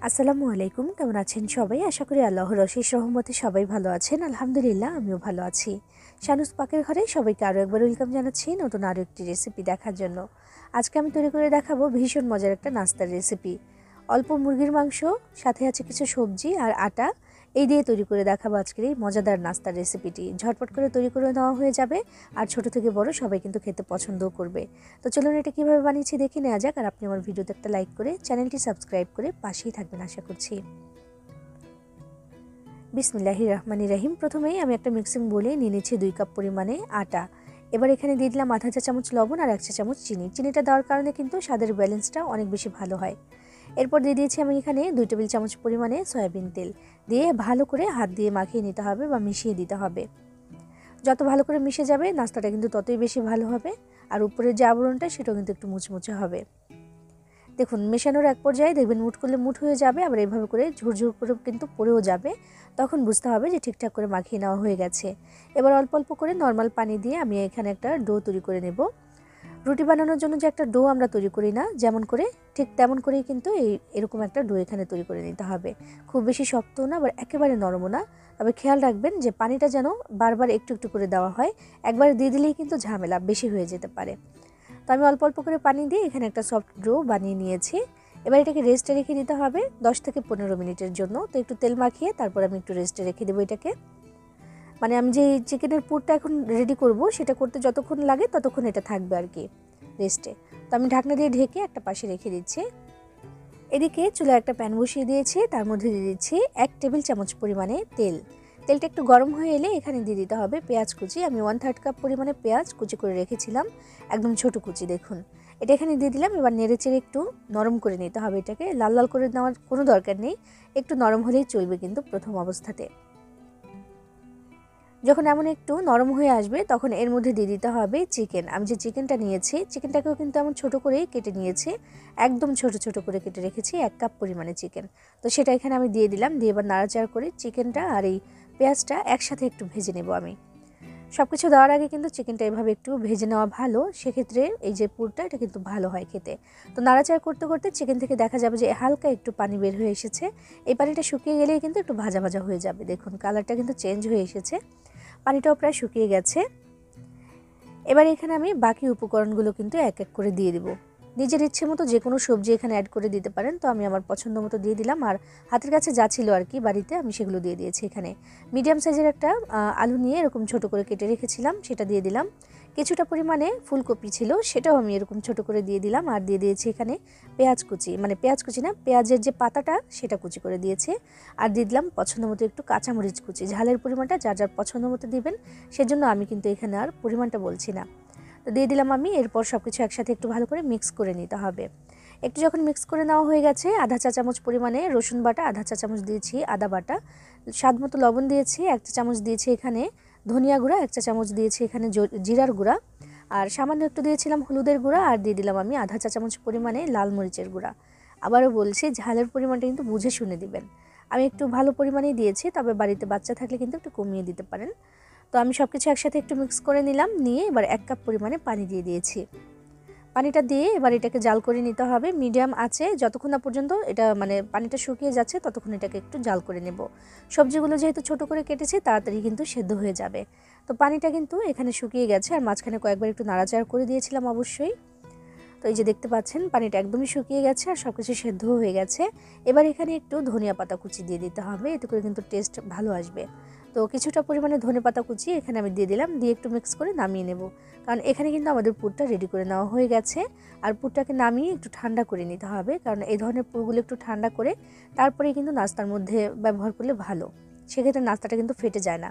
আসসালামু আলাইকুম, কেমন আছেন সবাই? আশা করি আল্লাহর অশেষ রহমতে সবাই ভালো আছেন। আলহামদুলিল্লাহ, আমিও ভালো আছি। শানুস পাকের ঘরে সবাইকে আরও একবার ওয়েলকাম জানাচ্ছি নতুন আরও একটি রেসিপি দেখার জন্য। আজকে আমি তৈরি করে দেখাবো ভীষণ মজার একটা নাস্তার রেসিপি। অল্প মুরগির মাংস, সাথে আছে কিছু সবজি আর আটা, এই দিয়ে তৈরি করে দেখাবো আজকের এই মজাদার নাস্তার রেসিপিটি। ঝটপট করে তৈরি করে নেওয়া হয়ে যাবে, আর ছোট থেকে বড় সবাই কিন্তু খেতে পছন্দও করবে। তো চলুন এটা কীভাবে বানিয়েছি দেখে নেওয়া যাক। আর আপনি আমার ভিডিওতে একটা লাইক করে চ্যানেলটি সাবস্ক্রাইব করে পাশেই থাকবেন আশা করছি। বিসমিল্লাহির রহমানির রহিম। প্রথমেই আমি একটা মিক্সিং বলে নিয়ে নিচ্ছি 2 কাপ পরিমাণে আটা। এবার এখানে দিয়ে দিলাম আধা চা চামচ লবণ আর 1 চা চামচ চিনি। চিনিটা দেওয়ার কারণে কিন্তু স্বাদের ব্যালেন্সটা অনেক বেশি ভালো হয়। এরপর দিয়ে দিয়েছি আমি এখানে 2 টেবিল চামচ পরিমাণে সয়াবিন তেল। দিয়ে ভালো করে হাত দিয়ে মাখিয়ে নিতে হবে বা মিশিয়ে দিতে হবে। যত ভালো করে মিশে যাবে নাস্তাটা কিন্তু ততই বেশি ভালো হবে। আর উপরের যে আবরণটা সেটাও কিন্তু একটু মুচমুচে হবে। দেখুন, মেশানোর এক পর্যায়ে দেখবেন মুঠ করলে মুঠ হয়ে যাবে, আবার এইভাবে করে ঝুরঝুর করে কিন্তু পড়েও যাবে। তখন বুঝতে হবে যে ঠিকঠাক করে মাখিয়ে নেওয়া হয়ে গেছে। এবার অল্প অল্প করে নর্মাল পানি দিয়ে আমি এখানে একটা ডো তৈরি করে নেব। রুটি বানানোর জন্য যে একটা ডো আমরা তৈরি করি না, যেমন করে ঠিক তেমন করেই কিন্তু এরকম একটা ডো এখানে তৈরি করে নিতে হবে। খুব বেশি শক্ত না, আবার একেবারে নরমও না। তবে খেয়াল রাখবেন যে পানিটা যেন বারবার একটু একটু করে দেওয়া হয়। একবার দিয়ে দিলেই কিন্তু ঝামেলা বেশি হয়ে যেতে পারে। তো আমি অল্প অল্প করে পানি দিয়ে এখানে একটা সফট ডো বানিয়ে নিয়েছি। এবার এটাকে রেস্টে রেখে দিতে হবে 10 থেকে 15 মিনিটের জন্য। তো একটু তেল মাখিয়ে তারপর আমি একটু রেস্টে রেখে দেবো এটাকে। মানে আমি যে চিকেনের পুরটা এখন রেডি করব, সেটা করতে যতক্ষণ লাগে ততক্ষণ এটা থাকবে আর কি রেস্টে। তো আমি ঢাকনা দিয়ে ঢেকে একটা পাশে রেখে দিচ্ছি। এদিকে চুলায় একটা প্যান বসিয়ে দিয়েছি, তার মধ্যে দিয়ে দিচ্ছি 1 টেবিল চামচ পরিমাণে তেল। তেলটা একটু গরম হয়ে এলে এখানে দিয়ে দিতে হবে পেঁয়াজ কুচি। আমি 1/3 কাপ পরিমাণে পেঁয়াজ কুচি করে রেখেছিলাম, একদম ছোট কুচি। দেখুন, এটা এখানে দিয়ে দিলাম। এবার নেড়েচেড়ে একটু নরম করে নিতে হবে এটাকে। লাল লাল করে নেওয়ার কোনো দরকার নেই, একটু নরম হলেই চলবে কিন্তু প্রথম অবস্থাতে। যখন এমন একটু নরম হয়ে আসবে তখন এর মধ্যে দিয়ে দিতে হবে চিকেন। আমি যে চিকেনটা নিয়েছি, চিকেনটাকেও কিন্তু এমন ছোট করেই কেটে নিয়েছি, একদম ছোট ছোট করে কেটে রেখেছি 1 কাপ পরিমাণে চিকেন। তো সেটা এখানে আমি দিয়ে দিলাম। দিয়ে এবার নাড়াচাড়া করে চিকেনটা আর এই পেঁয়াজটা একসাথে একটু ভেজে নেব আমি। সব কিছু দেওয়ার আগে কিন্তু চিকেনটা এভাবে একটু ভেজে নেওয়া ভালো, সেক্ষেত্রে এই যে পুরটা এটা কিন্তু ভালো হয় খেতে। তো নাড়াচাড়া করতে করতে চিকেন থেকে দেখা যাবে যে হালকা একটু পানি বের হয়ে এসেছে। এই পানিটা শুকিয়ে গেলেই কিন্তু একটু ভাজা ভাজা হয়ে যাবে। দেখুন, কালারটা কিন্তু চেঞ্জ হয়ে এসেছে, পানিটাও প্রায় শুকিয়ে গেছে। এবার এখানে আমি বাকি উপকরণগুলো কিন্তু এক এক করে দিয়ে দেব। নিজের ইচ্ছে মতো যে কোনো সবজি এখানে অ্যাড করে দিতে পারেন। তো আমি আমার পছন্দ মতো দিয়ে দিলাম, আর হাতের কাছে যা ছিল আর কি বাড়িতে আমি সেগুলো দিয়ে দিয়েছি। এখানে মিডিয়াম সাইজের একটা আলু নিয়ে এরকম ছোট করে কেটে রেখেছিলাম, সেটা দিয়ে দিলাম। কিছুটা পরিমাণে ফুলকপি ছিল, সেটাও আমি এরকম ছোট করে দিয়ে দিলাম। আর দিয়ে দিয়েছি এখানে পেঁয়াজ কুচি, মানে পেঁয়াজ কুচি না, পেঁয়াজের যে পাতাটা সেটা কুচি করে দিয়েছি। আর দিয়ে দিলাম পছন্দ মতো একটু কাঁচামরিচ কুচি। ঝালের পরিমাণটা যার যার পছন্দ মতো দিবেন, সেজন্য আমি কিন্তু এখানে আর পরিমাণটা বলছি না। তো দিয়ে দিলাম আমি। এরপর সব কিছু একসাথে একটু ভালো করে মিক্স করে নিতে হবে। একটু যখন মিক্স করে নেওয়া হয়ে গেছে, আধা চা চামচ পরিমাণে রসুন বাটা, আধা চা চামচ দিয়েছি আদা বাটা, স্বাদ মতো লবণ দিয়েছি, 1 চা চামচ দিয়েছি এখানে ধনিয়া গুঁড়া, 1 চা চামচ দিয়েছি এখানে জিরার গুঁড়া, আর সামান্য একটু দিয়েছিলাম হলুদের গুঁড়া, আর দিয়ে দিলাম আমি আধা চা চামচ পরিমাণে লাল মরিচের গুঁড়া। আবারও বলছি, ঝালের পরিমাণটা কিন্তু বুঝে শুনে দিবেন। আমি একটু ভালো পরিমাণেই দিয়েছি, তবে বাড়িতে বাচ্চা থাকলে কিন্তু একটু কমিয়ে দিতে পারেন। তো আমি সব কিছু একসাথে একটু মিক্স করে নিলাম, নিয়ে এবার 1 কাপ পরিমাণে পানি দিয়ে দিয়েছি। পানিটা দিয়ে এবার এটাকে জাল করে নিতে হবে মিডিয়াম আঁচে, যতক্ষণ না পর্যন্ত এটা মানে পানিটা শুকিয়ে যাচ্ছে ততক্ষণ এটাকে একটু জাল করে নেব। সবজিগুলো যেহেতু ছোট করে কেটেছি, তাড়াতাড়ি কিন্তু সেদ্ধ হয়ে যাবে। তো পানিটা কিন্তু এখানে শুকিয়ে গেছে, আর মাঝখানে কয়েকবার একটু নাড়াচাড়া করে দিয়েছিলাম অবশ্যই। তো এই যে দেখতে পাচ্ছেন পানিটা একদমই শুকিয়ে গেছে আর সব কিছু সেদ্ধ হয়ে গেছে। এবার এখানে একটু ধনিয়া পাতা কুচি দিয়ে দিতে হবে, এতে করে কিন্তু টেস্ট ভালো আসবে। তো কিছুটা পরিমাণে ধনেপাতা কুচি এখানে আমি দিয়ে দিলাম, দিয়ে একটু মিক্স করে নামিয়ে নেব। কারণ এখানে কিন্তু আমাদের পুরটা রেডি করে নেওয়া হয়ে গেছে। আর পুরটাকে নামিয়ে একটু ঠান্ডা করে নিতে হবে, কারণ এই ধরনের পুরগুলো একটু ঠান্ডা করে তারপরে কিন্তু নাস্তার মধ্যে ব্যবহার করলে ভালো, সেক্ষেত্রে নাস্তাটা কিন্তু ফেটে যায় না।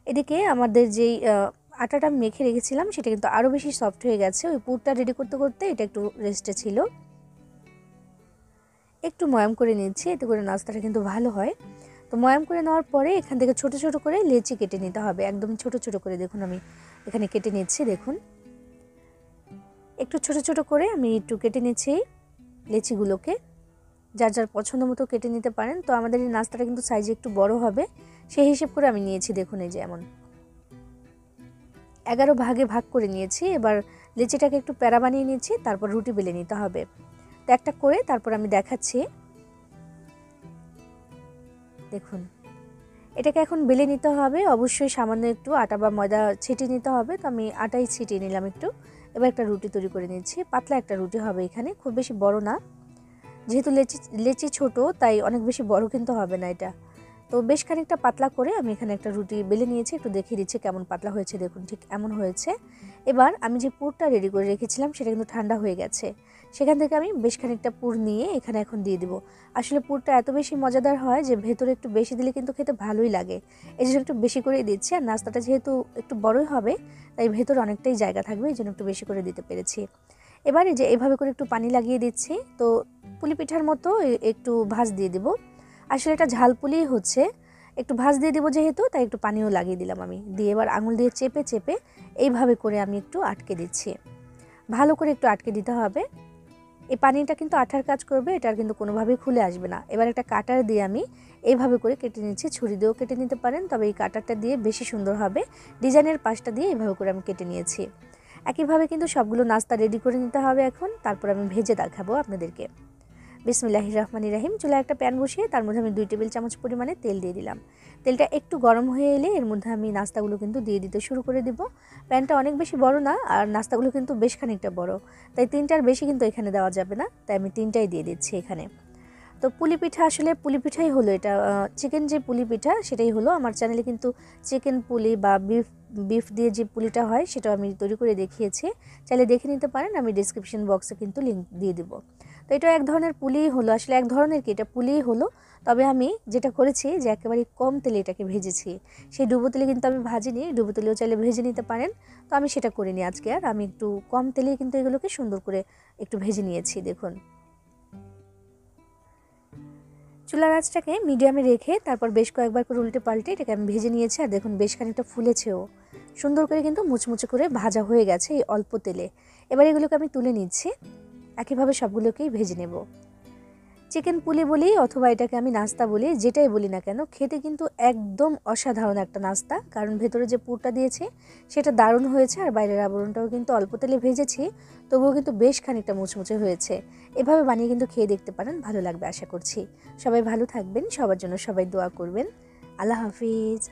এদিকে আমাদের যেই আটাটা মেখে রেখেছিলাম সেটা কিন্তু আরও বেশি সফট হয়ে গেছে। ওই পুরটা রেডি করতে করতে এটা একটু রেস্টে ছিল, একটু ময়াম করে নিচ্ছি, এতে করে নাস্তাটা কিন্তু ভালো হয়। তো ময়াম করে নেওয়ার পরে এখান থেকে ছোট ছোট করে লেচি কেটে নিতে হবে, একদম ছোট ছোট করে। দেখুন আমি এখানে কেটে নিচ্ছি, দেখুন একটু ছোট ছোট করে আমি একটু কেটে নিচ্ছি লেচিগুলোকে। যার যার পছন্দ মতো কেটে নিতে পারেন। তো আমাদের এই নাস্তাটা কিন্তু সাইজে একটু বড় হবে, সেই হিসেব করে আমি নিয়েছি। দেখুন এই যে এমন 11 ভাগে ভাগ করে নিয়েছি। এবার লেচিটাকে একটু প্যারা বানিয়ে নিয়েছি, তারপর রুটি বেলে নিতে হবে। তো একটা করে তারপর আমি দেখাচ্ছি। দেখুন এটাকে এখন বেলে নিতে হবে। অবশ্যই সামান্য একটু আটা বা ময়দা ছিটিয়ে নিতে হবে। তো আমি আটাই ছিটিয়ে নিলাম একটু। এবার একটা রুটি তৈরি করে নিচ্ছি। পাতলা একটা রুটি হবে এখানে, খুব বেশি বড় না। যেহেতু লেচি ছোট তাই অনেক বেশি বড় কিন্তু হবে না এটা। তো বেশ খানিকটা পাতলা করে আমি এখানে একটা রুটি বেলে নিয়েছি। একটু দেখিয়ে দিচ্ছি কেমন পাতলা হয়েছে, দেখুন ঠিক এমন হয়েছে। এবার আমি যে পুরটা রেডি করে রেখেছিলাম সেটা কিন্তু ঠান্ডা হয়ে গেছে। সেখান থেকে আমি বেশ খানিকটা পুর নিয়ে এখানে এখন দিয়ে দেবো। আসলে পুরটা এত বেশি মজাদার হয় যে ভেতরে একটু বেশি দিলে কিন্তু খেতে ভালোই লাগে। এই জন্য একটু বেশি করেই দিচ্ছি। আর নাস্তাটা যেহেতু একটু বড়ই হবে তাই ভেতরে অনেকটাই জায়গা থাকবে, এই জন্য একটু বেশি করে দিতে পেরেছি। এবারে যে এভাবে করে একটু পানি লাগিয়ে দিচ্ছি। তো পুলি পিঠার মতো একটু ভাঁজ দিয়ে দেবো। আসলে এটা ঝাল পুলি হচ্ছে, একটু ভাঁজ দিয়ে দেবো যেহেতু, তাই একটু পানিও লাগিয়ে দিলাম আমি। দিয়ে এবার আঙুল দিয়ে চেপে চেপে এইভাবে করে আমি একটু আটকে দিচ্ছি। ভালো করে একটু আটকে দিতে হবে। এই পানিটা কিন্তু আঠার কাজ করবে, এটা কিন্তু কোনোভাবেই খুলে আসবে না। এবার একটা কাটার দিয়ে আমি এইভাবে করে কেটে নিচ্ছি। ছুরি দিয়েও কেটে নিতে পারেন, তবে এই কাটারটা দিয়ে বেশি সুন্দর হবে। ডিজাইনের পাশটা দিয়ে এইভাবে করে আমি কেটে নিয়েছি। একইভাবে কিন্তু সবগুলো নাস্তা রেডি করে নিতে হবে এখন। তারপর আমি ভেজে দেখাবো আপনাদেরকে। বিসমিল্লাহির রহমানির রহিম। চুলায় একটা প্যান বসিয়ে তার মধ্যে আমি 2 টেবিল চামচ পরিমাণে তেল দিয়ে দিলাম। তেলটা একটু গরম হয়ে এলে এর মধ্যে আমি নাস্তাগুলো কিন্তু দিয়ে দিতে শুরু করে দিব। প্যানটা অনেক বেশি বড় না, আর নাস্তাগুলো কিন্তু বেশ খানিকটা বড়, তাই 3টার বেশি কিন্তু এখানে দেওয়া যাবে না, তাই আমি 3টাই দিয়ে দিচ্ছি এখানে। তো পুলি পিঠা আসলে পুলি পিঠাই হলো এটা, চিকেন যে পুলি পিঠা সেটাই হলো। আমার চ্যানেলে কিন্তু চিকেন পুলি বা বিফ দিয়ে যে পুলিটা হয় সেটাও আমি তৈরি করে দেখিয়েছি, চাইলে দেখে নিতে পারেন। আমি ডিসক্রিপশন বক্সে কিন্তু লিঙ্ক দিয়ে দিব। তো এটা এক ধরনের পুলিই হলো, আসলে এক ধরনের কি এটা পুলিই হলো। তবে আমি যেটা করেছি যে একেবারে কম তেলে এটাকে ভেজেছি। সেই ডুবো তেলে কিন্তু আমি ভাজিনি, ডুবো তেলেও চাইলে ভেজে নিতে পারেন। তো আমি সেটা করিনি আজকে, আর আমি একটু কম তেলেই কিন্তু এগুলোকে সুন্দর করে একটু ভেজে নিয়েছি। দেখুন চুলার আঁচটাকে মিডিয়ামে রেখে তারপর বেশ কয়েকবার করে উল্টে পাল্টে এটাকে আমি ভেজে নিয়েছি। আর দেখুন বেশ খানিকটা ফুলেছেও, সুন্দর করে কিন্তু মুচমুচে করে ভাজা হয়ে গেছে এই অল্প তেলে। এবার এগুলোকে আমি তুলে নিচ্ছি। একইভাবে সবগুলোকেই ভেজে নেব। চিকেন পুলি বলি অথবা এটাকে আমি নাস্তা বলি, যেটাই বলি না কেন, খেতে কিন্তু একদম অসাধারণ একটা নাস্তা। কারণ ভেতরে যে পুরটা দিয়েছি সেটা দারুণ হয়েছে, আর বাইরের আবরণটাও কিন্তু অল্প তেলে ভেজেছি, তবুও কিন্তু বেশ খানিকটা মুচমুচে হয়েছে। এভাবে বানিয়ে কিন্তু খেয়ে দেখতে পারেন, ভালো লাগবে আশা করছি। সবাই ভালো থাকবেন, সবার জন্য সবাই দোয়া করবেন। আল্লাহ হাফিজ।